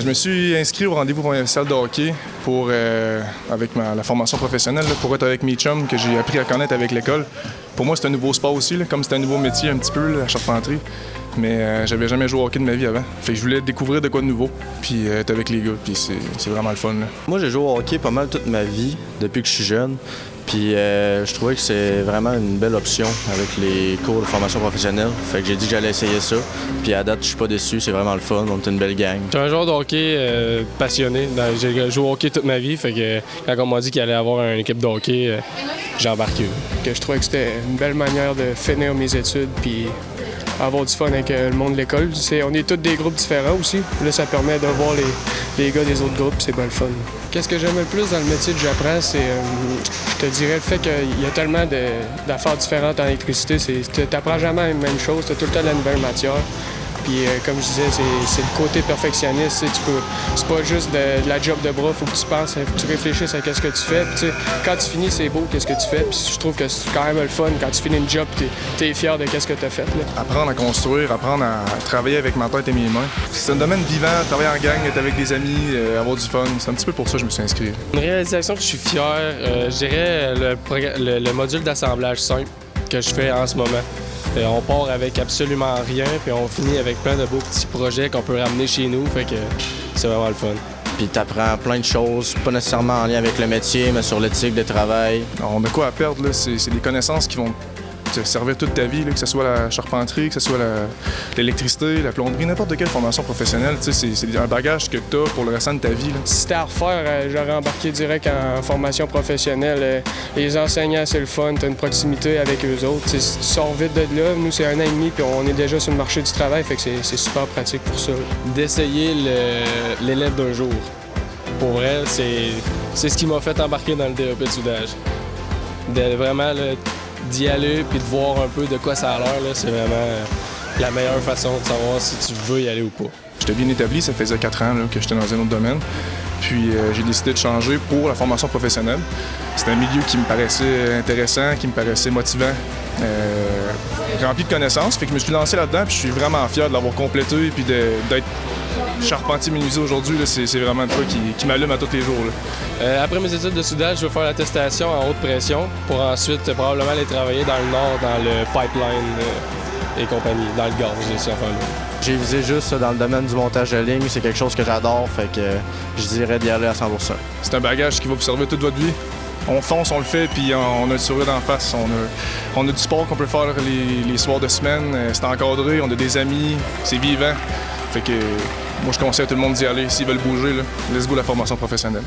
Je me suis inscrit au rendez-vous provincial de hockey avec la formation professionnelle pour être avec mes chums que j'ai appris à connaître avec l'école. Pour moi, c'est un nouveau sport aussi, comme c'est un nouveau métier un petit peu, la charpenterie. Mais j'avais jamais joué au hockey de ma vie avant. Fait que je voulais découvrir de quoi de nouveau, puis être avec les gars, puis c'est vraiment le fun. Là. Moi, j'ai joué au hockey pas mal toute ma vie, depuis que je suis jeune. Puis je trouvais que c'est vraiment une belle option avec les cours de formation professionnelle. Fait que j'ai dit que j'allais essayer ça. Puis à date, je suis pas déçu, c'est vraiment le fun. On est une belle gang. Je suis un joueur de hockey passionné. J'ai joué au hockey toute ma vie. Fait que quand on m'a dit qu'il allait avoir une équipe de hockey, j'ai embarqué. Je trouvais que c'était une belle manière de finir mes études puis avoir du fun avec le monde de l'école. On est tous des groupes différents aussi. Là, ça permet de voir les gars des autres groupes, c'est bien le fun. Qu'est-ce que j'aime le plus dans le métier que j'apprends, c'est, je te dirais, le fait qu'il y a tellement d'affaires différentes en électricité. Tu n'apprends jamais la même chose, tu as tout le temps de la nouvelle matière. Puis comme je disais, c'est le côté perfectionniste. C'est pas juste de la job de bras, faut que tu penses, faut que tu réfléchisses à ce que tu fais. Puis, quand tu finis, c'est beau qu'est-ce que tu fais. Puis je trouve que c'est quand même le fun quand tu finis une job, tu es fier de ce que tu as fait. Là. Apprendre à construire, apprendre à travailler avec ma tête et mes mains. C'est un domaine vivant, travailler en gang, être avec des amis, avoir du fun. C'est un petit peu pour ça que je me suis inscrit. Une réalisation que je suis fier, je dirais le module d'assemblage simple que je fais en ce moment. On part avec absolument rien, puis on finit avec plein de beaux petits projets qu'on peut ramener chez nous, fait que c'est vraiment le fun. Puis t'apprends plein de choses, pas nécessairement en lien avec le métier, mais sur l'éthique de travail. On a quoi à perdre, là? C'est des connaissances qui vont te servir toute ta vie, là, que ce soit la charpenterie, que ce soit l'électricité, la plomberie, n'importe quelle formation professionnelle. C'est un bagage que tu as pour le restant de ta vie. Là. Si c'était à refaire, j'aurais embarqué direct en formation professionnelle. Les enseignants, c'est le fun, tu as une proximité avec eux autres. Si tu sors vite de là, nous, c'est 1 an et demi, puis on est déjà sur le marché du travail, fait que c'est super pratique pour ça. D'essayer l'élève d'un jour. Pour vrai, c'est ce qui m'a fait embarquer dans le DEP de soudage. Vraiment, d'y aller puis de voir un peu de quoi ça a l'air, c'est vraiment la meilleure façon de savoir si tu veux y aller ou pas. J'étais bien établi, ça faisait 4 ans là, que j'étais dans un autre domaine. Puis j'ai décidé de changer pour la formation professionnelle. C'est un milieu qui me paraissait intéressant, qui me paraissait motivant, rempli de connaissances. Fait que je me suis lancé là-dedans puis je suis vraiment fier de l'avoir complété et puis d'être charpentier menuisier aujourd'hui. C'est vraiment une fois qui m'allume à tous les jours. Là. Après mes études de soudage, je vais faire l'attestation en haute pression pour ensuite probablement aller travailler dans le nord, dans le pipeline et compagnie, dans le gaz et ça. J'ai visé juste dans le domaine du montage de ligne, c'est quelque chose que j'adore, fait que je dirais d'y aller à 100%. C'est un bagage qui va vous servir toute votre vie. On fonce, on le fait, puis on a le sourire d'en face. On a du sport qu'on peut faire les soirs de semaine. C'est encadré, on a des amis, c'est vivant. Fait que moi, je conseille à tout le monde d'y aller. S'ils veulent bouger, là, let's go la formation professionnelle.